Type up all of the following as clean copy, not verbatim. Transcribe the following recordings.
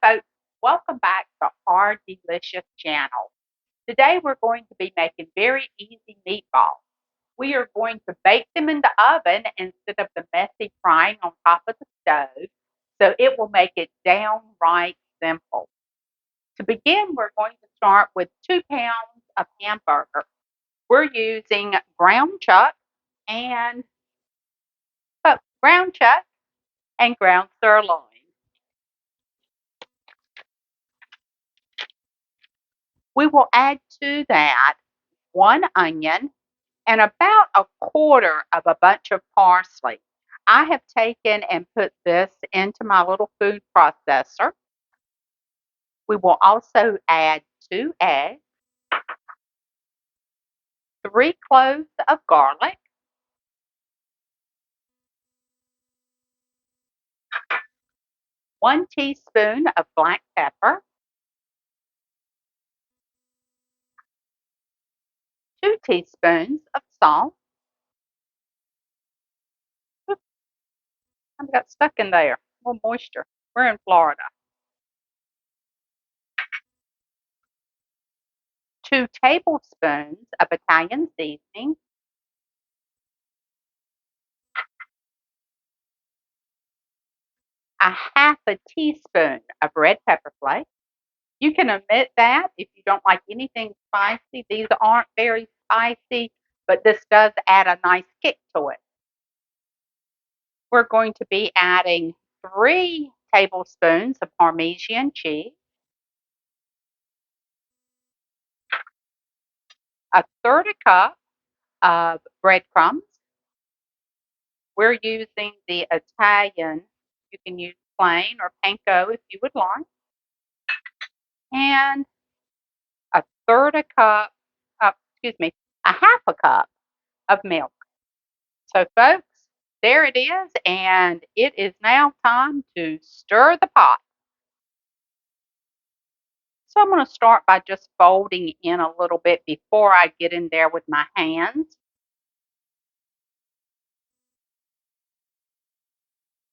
Hello, folks. Welcome back to our delicious channel. Today we're going to be making very easy meatballs. We are going to bake them in the oven instead of the messy frying on top of the stove, so it will make it downright simple. To begin, we're going to start with 2 pounds of hamburger. We're using ground chuck and ground chuck and ground sirloin. We will add to that 1 onion and about a quarter of a bunch of parsley. I have taken and put this into my little food processor. We will also add 2 eggs, 3 cloves of garlic, 1 teaspoon of black pepper, 2 teaspoons of salt. Oops, I got stuck in there. A little moisture. We're in Florida. 2 tablespoons of Italian seasoning, a half a teaspoon of red pepper flakes. You can omit that if you don't like anything spicy. These aren't very spicy, but this does add a nice kick to it. We're going to be adding 3 tablespoons of Parmesan cheese, a third a cup of breadcrumbs. We're using the Italian. You can use plain or panko if you would like. And a third a cup, a half a cup of milk. So, folks, there it is, and it is now time to stir the pot. So, I'm going to start by just folding in a little bit before I get in there with my hands.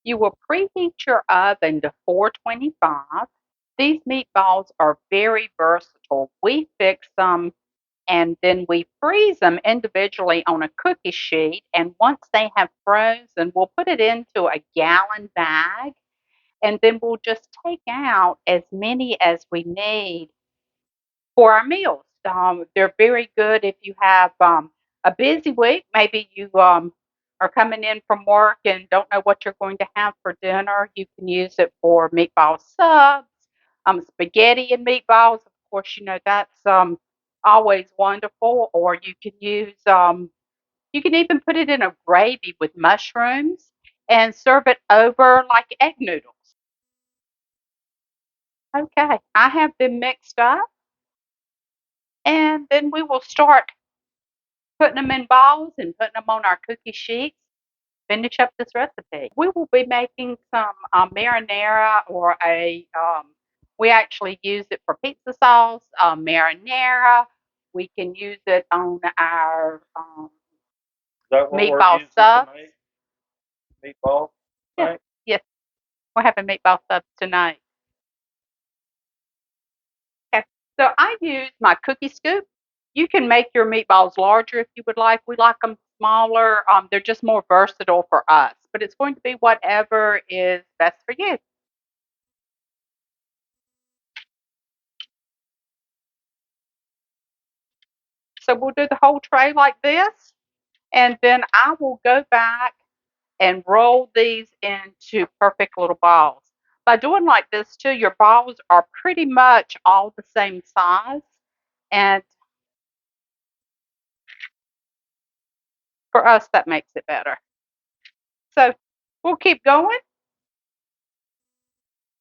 You will preheat your oven to 425. These meatballs are very versatile. We fix them and then we freeze them individually on a cookie sheet. And once they have frozen, we'll put it into a gallon bag and then we'll just take out as many as we need for our meals. They're very good if you have a busy week. Maybe you are coming in from work and don't know what you're going to have for dinner. You can use it for meatball subs, spaghetti and meatballs. Of course, you know that's always wonderful. Or you can use you can even put it in a gravy with mushrooms and serve it over like egg noodles. Okay, I have them mixed up, and then we will start putting them in balls and putting them on our cookie sheets. Finish up this recipe. We will be making some marinara or we actually use it for pizza sauce, marinara. We can use it on our That what we're meatball using subs. tonight? Meatball? Yes, Right? yes, we're having meatball subs tonight. Okay, so I use my cookie scoop. You can make your meatballs larger if you would like. We like them smaller. They're just more versatile for us, but it's going to be whatever is best for you. So we'll do the whole tray like this, and then I will go back and roll these into perfect little balls. By doing like this too, your balls are pretty much all the same size, and for us that makes it better. So we'll keep going.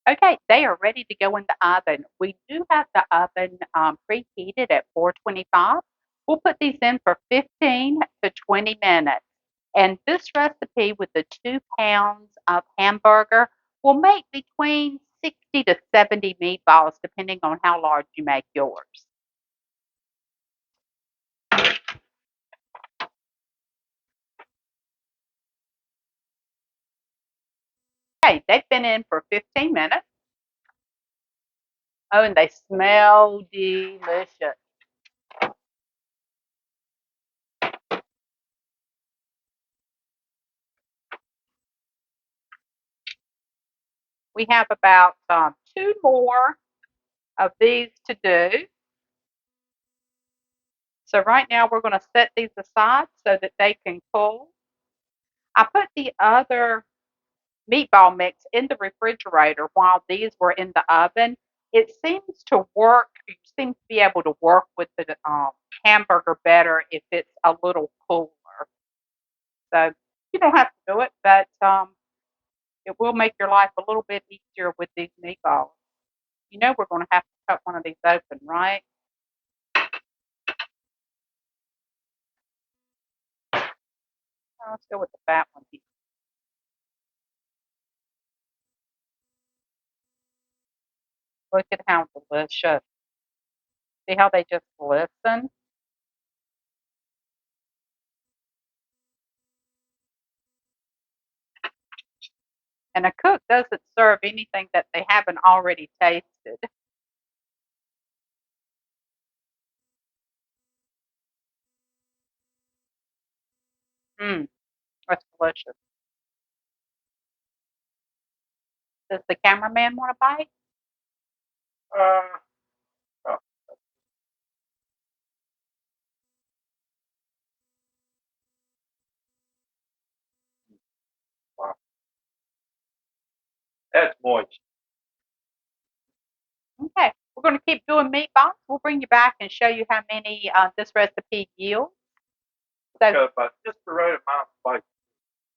Okay, they are ready to go in the oven. We do have the oven preheated at 425. We'll put these in for 15 to 20 minutes. And this recipe with the 2 pounds of hamburger will make between 60 to 70 meatballs, depending on how large you make yours. Okay, they've been in for 15 minutes. Oh, and they smell delicious. We have about two more of these to do. So right now we're going to set these aside so that they can cool. I put the other meatball mix in the refrigerator while these were in the oven. It seems to work. You seem to be able to work with the hamburger better if it's a little cooler. So you don't have to do it, but it will make your life a little bit easier with these meatballs. You know we're going to have to cut one of these open, right? Let's go with the fat one here. Look at how delicious. See how they just glisten? And a cook doesn't serve anything that they haven't already tasted. Mmm, that's delicious. Does the cameraman want a bite? Uh, oh, wow. That's moist. Okay, we're going to keep doing meatballs. We'll bring you back and show you how many this recipe yields. It's So got about just the right amount of spice.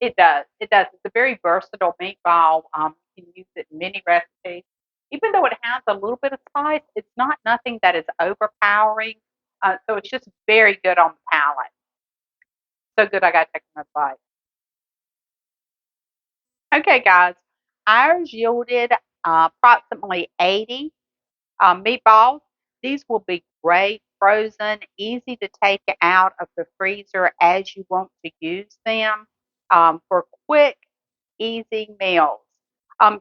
it does. It does. It's a very versatile meatball. You can use it in many recipes. Even though it has a little bit of spice, it's not nothing that is overpowering. So it's just very good on the palate. So good, I got to take another bite. Okay, guys, ours yielded approximately 80 meatballs. These will be great frozen, easy to take out of the freezer as you want to use them for quick, easy meals.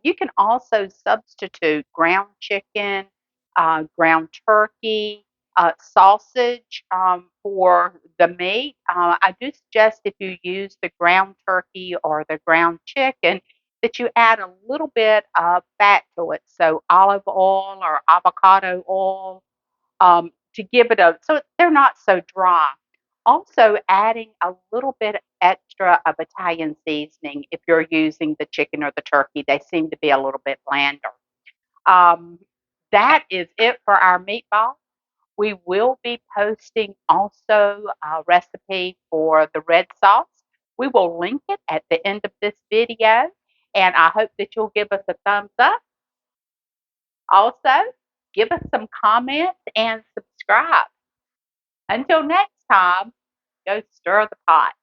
You can also substitute ground chicken, ground turkey, sausage for the meat. I do suggest if you use the ground turkey or the ground chicken that you add a little bit of fat to it, so olive oil or avocado oil to give it a so they're not so dry. Also, adding a little bit extra of Italian seasoning if you're using the chicken or the turkey, they seem to be a little bit blander. Um, that is it for our meatball. We will be posting also a recipe for the red sauce. We will link it at the end of this video, and I hope that you'll give us a thumbs up. Also, give us some comments and subscribe. Until next time, go stir the pot.